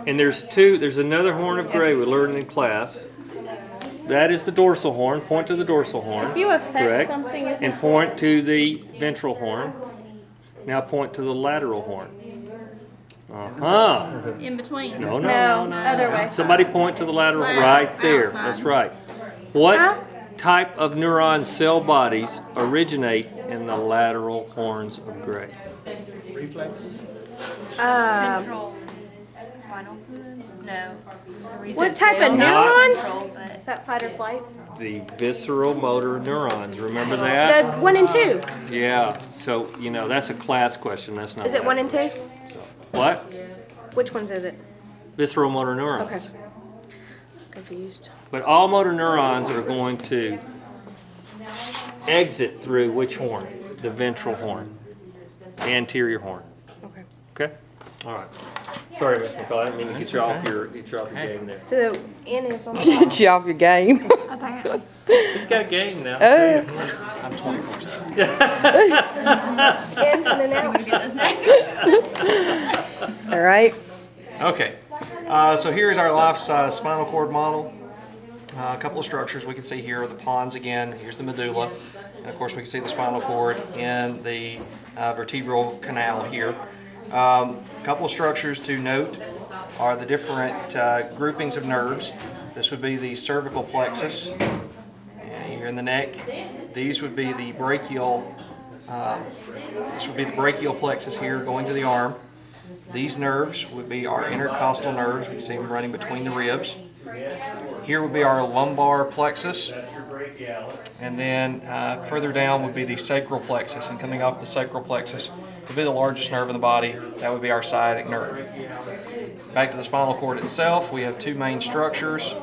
And there's another horn of gray we learned in class. That is the dorsal horn. Point to the dorsal horn. If you affect correct? something, it's And point to the ventral horn. Now point to the lateral horn. in between. No, other way. Somebody point to the lateral right there. outside. That's right. What type of neuron cell bodies originate in the lateral horns of gray? Central spinal fluid? No. What type of Not- neurons? Is that fight or flight? The visceral motor neurons. Remember that? The 1 and 2. Yeah. So, that's a class question. That's not. Is it 1 and 2? What? Which ones is it? Visceral motor neurons. Okay. Confused. But all motor neurons are going to exit through which horn? The ventral horn. The anterior horn. Okay. Okay? All right. Sorry, Mr. McCall. I didn't mean to get you off your game there. So the N is on the Get you off your game. Apparently. He's got a game now. I'm 24/7. N and then out. Get those next. All right. Okay, so here's our life-size spinal cord model. A couple of structures we can see here are the pons again. Here's the medulla. And of course we can see the spinal cord in the vertebral canal here. A couple of structures to note are the different groupings of nerves. This would be the cervical plexus here in the neck. These would be the brachial. This would be the brachial plexus here going to the arm. These nerves would be our intercostal nerves. We can see them running between the ribs. Here would be our lumbar plexus. And then further down would be the sacral plexus. And coming off the sacral plexus would be the largest nerve in the body. That would be our sciatic nerve. Back to the spinal cord itself, we have two main structures.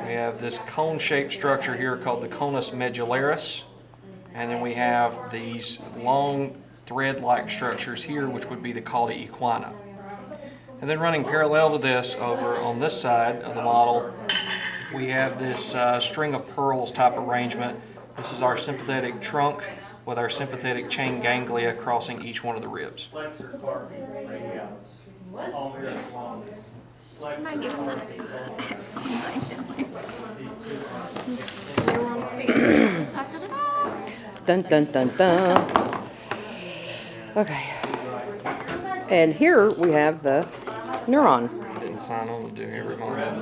We have this cone-shaped structure here called the conus medullaris. And then we have these long thread-like structures here, which would be the cauda equina. And then running parallel to this over on this side of the model, we have this string of pearls type arrangement. This is our sympathetic trunk with our sympathetic chain ganglia crossing each one of the ribs. Somebody give him that Dun dun dun dun. Okay. And here we have the neuron. Didn't sign on to do every moment.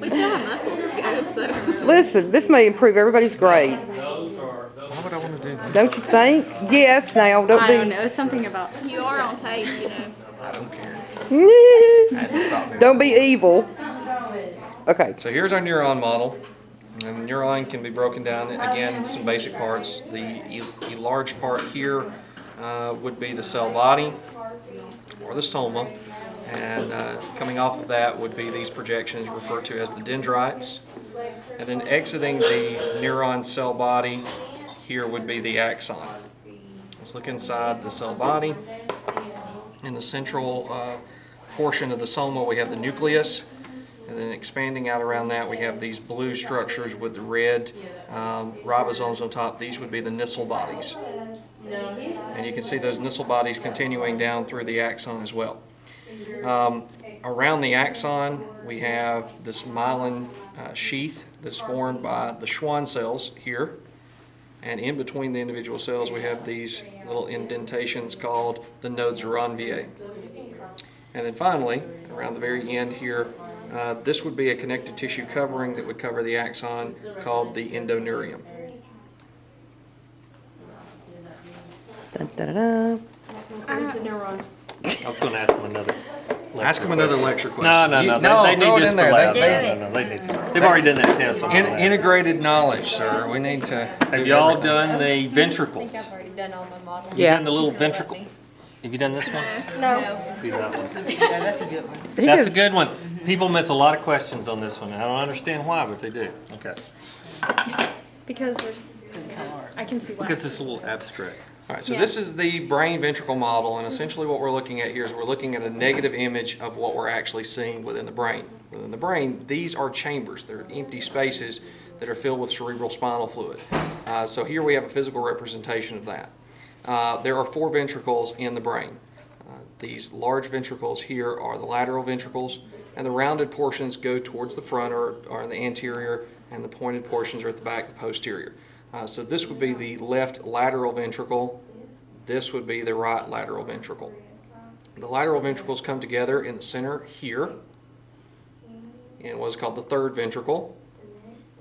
We still have muscles to go, so. Listen, this may improve everybody's grade. Why would I want to do that? Don't you think? Yes, now don't I be. don't know, it's something about. You are on tape, I don't care. Hasn't stopped me. Don't be evil. Okay. So here's our neuron model. And the neuron can be broken down again in some basic parts. The large part here would be the cell body or the soma. And coming off of that would be these projections referred to as the dendrites. And then exiting the neuron cell body here would be the axon. Let's look inside the cell body. In the central portion of the soma we have the nucleus. And then expanding out around that, we have these blue structures with the red ribosomes on top. These would be the Nissl bodies. And you can see those Nissl bodies continuing down through the axon as well. Around the axon, we have this myelin sheath that's formed by the Schwann cells here. And in between the individual cells, we have these little indentations called the nodes Ranvier. And then finally, around the very end here, this would be a connective tissue covering that would cover the axon called the endoneurium. Dun, dun, dun, dun. I was going to ask him another. Ask them another lecture No, question. no, no. No, They throw need it this in for there. lab. They- No, they need to. They've already done that test on the Integrated knowledge, sir. We need to. Have y'all done the ventricles? I've already done all my models. You Yeah. done the little ventricle? Have you done this one? No. Do that one. Yeah, that's a good one. That's a good one. People miss a lot of questions on this one. I don't understand why, but they do. Okay. Because I can see why. Because it's a little abstract. All right, so this is the brain ventricle model, and essentially what we're looking at here is we're looking at a negative image of what we're actually seeing within the brain. Within the brain, these are chambers. They're empty spaces that are filled with cerebral spinal fluid. So here we have a physical representation of that. There are 4 ventricles in the brain. These large ventricles here are the lateral ventricles, and the rounded portions go towards the front or are in the anterior, and the pointed portions are at the back, the posterior. So this would be the left lateral ventricle. This would be the right lateral ventricle. The lateral ventricles come together in the center here in what's called the third ventricle.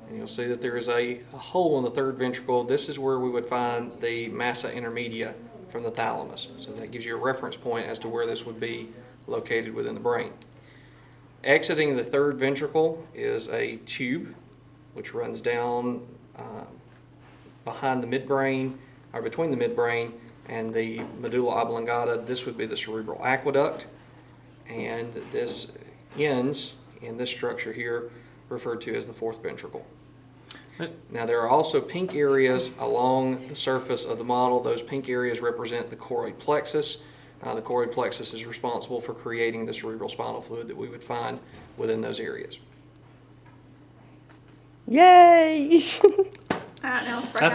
And you'll see that there is a hole in the third ventricle. This is where we would find the massa intermedia from the thalamus. So that gives you a reference point as to where this would be located within the brain. Exiting the third ventricle is a tube which runs down behind the midbrain, or between the midbrain and the medulla oblongata. This would be the cerebral aqueduct, and this ends in this structure here referred to as the fourth ventricle. Now there are also pink areas along the surface of the model. Those pink areas represent the choroid plexus. The choroid plexus is responsible for creating the cerebral spinal fluid that we would find within those areas. Yay! All right, now let's break That's